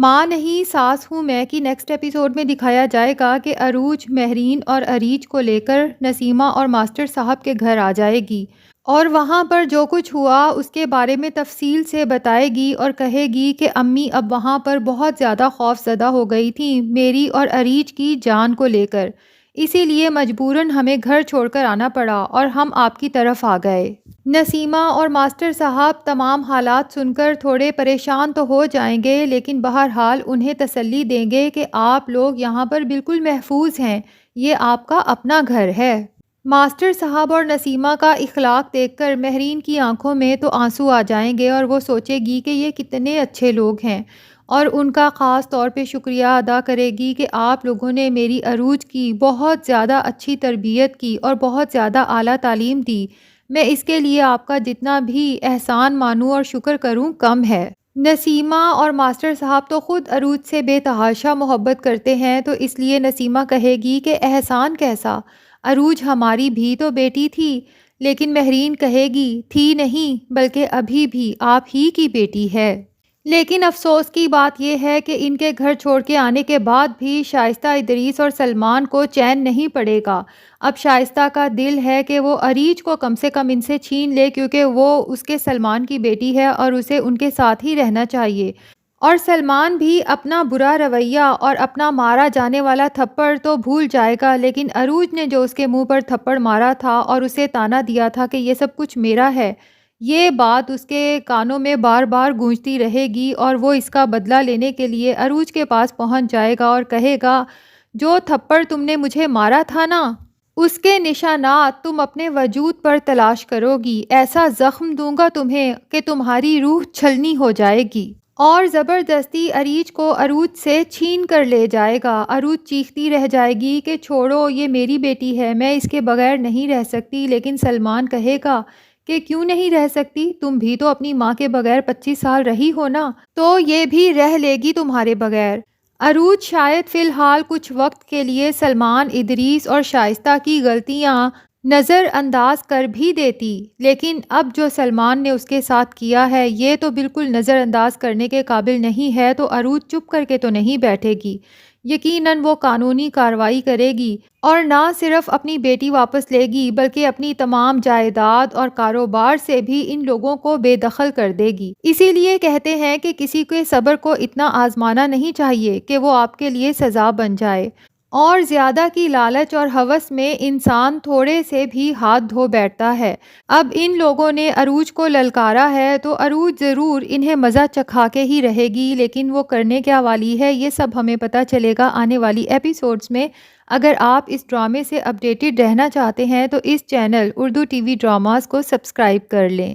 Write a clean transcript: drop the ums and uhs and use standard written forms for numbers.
ماں نہیں ساس ہوں میں کی نیکسٹ ایپیسوڈ میں دکھایا جائے گا کہ عروج مہرین اور اریج کو لے کر نسیمہ اور ماسٹر صاحب کے گھر آ جائے گی اور وہاں پر جو کچھ ہوا اس کے بارے میں تفصیل سے بتائے گی اور کہے گی کہ امی اب وہاں پر بہت زیادہ خوف زدہ ہو گئی تھیں میری اور اریج کی جان کو لے کر، اسی لیے مجبوراً ہمیں گھر چھوڑ کر آنا پڑا اور ہم آپ کی طرف آ گئے۔ نسیمہ اور ماسٹر صاحب تمام حالات سن کر تھوڑے پریشان تو ہو جائیں گے لیکن بہرحال انہیں تسلی دیں گے کہ آپ لوگ یہاں پر بالکل محفوظ ہیں، یہ آپ کا اپنا گھر ہے۔ ماسٹر صاحب اور نسیمہ کا اخلاق دیکھ کر مہرین کی آنکھوں میں تو آنسو آ جائیں گے اور وہ سوچے گی کہ یہ کتنے اچھے لوگ ہیں اور ان کا خاص طور پہ شکریہ ادا کرے گی کہ آپ لوگوں نے میری عروج کی بہت زیادہ اچھی تربیت کی اور بہت زیادہ اعلیٰ تعلیم دی، میں اس کے لیے آپ کا جتنا بھی احسان مانوں اور شکر کروں کم ہے۔ نسیمہ اور ماسٹر صاحب تو خود عروج سے بے تحاشا محبت کرتے ہیں تو اس لیے نسیمہ کہے گی کہ احسان کیسا، عروج ہماری بھی تو بیٹی تھی، لیکن مہرین کہے گی تھی نہیں بلکہ ابھی بھی آپ ہی کی بیٹی ہے۔ لیکن افسوس کی بات یہ ہے کہ ان کے گھر چھوڑ کے آنے کے بعد بھی شائستہ ادریس اور سلمان کو چین نہیں پڑے گا۔ اب شائستہ کا دل ہے کہ وہ اریج کو کم سے کم ان سے چھین لے کیونکہ وہ اس کے سلمان کی بیٹی ہے اور اسے ان کے ساتھ ہی رہنا چاہیے، اور سلمان بھی اپنا برا رویہ اور اپنا مارا جانے والا تھپڑ تو بھول جائے گا، لیکن عروج نے جو اس کے منہ پر تھپڑ مارا تھا اور اسے تانا دیا تھا کہ یہ سب کچھ میرا ہے، یہ بات اس کے کانوں میں بار بار گونجتی رہے گی اور وہ اس کا بدلہ لینے کے لیے عروج کے پاس پہنچ جائے گا اور کہے گا جو تھپڑ تم نے مجھے مارا تھا نا، اس کے نشانات تم اپنے وجود پر تلاش کرو گی، ایسا زخم دوں گا تمہیں کہ تمہاری روح چھلنی ہو جائے گی، اور زبردستی اریج کو عروج سے چھین کر لے جائے گا۔ عروج چیختی رہ جائے گی کہ چھوڑو یہ میری بیٹی ہے، میں اس کے بغیر نہیں رہ سکتی، لیکن سلمان کہے گا کہ کیوں نہیں رہ سکتی، تم بھی تو اپنی ماں کے بغیر 25 سال رہی ہو نا، تو یہ بھی رہ لے گی تمہارے بغیر۔ عروج شاید فی الحال کچھ وقت کے لیے سلمان، ادریس اور شائستہ کی غلطیاں نظر انداز کر بھی دیتی، لیکن اب جو سلمان نے اس کے ساتھ کیا ہے یہ تو بالکل نظر انداز کرنے کے قابل نہیں ہے، تو عروج چپ کر کے تو نہیں بیٹھے گی، یقیناً وہ قانونی کارروائی کرے گی اور نہ صرف اپنی بیٹی واپس لے گی بلکہ اپنی تمام جائیداد اور کاروبار سے بھی ان لوگوں کو بے دخل کر دے گی۔ اسی لیے کہتے ہیں کہ کسی کے صبر کو اتنا آزمانا نہیں چاہیے کہ وہ آپ کے لیے سزا بن جائے، اور زیادہ کی لالچ اور ہوس میں انسان تھوڑے سے بھی ہاتھ دھو بیٹھتا ہے۔ اب ان لوگوں نے عروج کو للکارا ہے تو عروج ضرور انہیں مزہ چکھا کے ہی رہے گی، لیکن وہ کرنے کیا والی ہے یہ سب ہمیں پتہ چلے گا آنے والی ایپیسوڈز میں۔ اگر آپ اس ڈرامے سے اپڈیٹڈ رہنا چاہتے ہیں تو اس channel Urdu T V dramas کو سبسکرائب کر لیں۔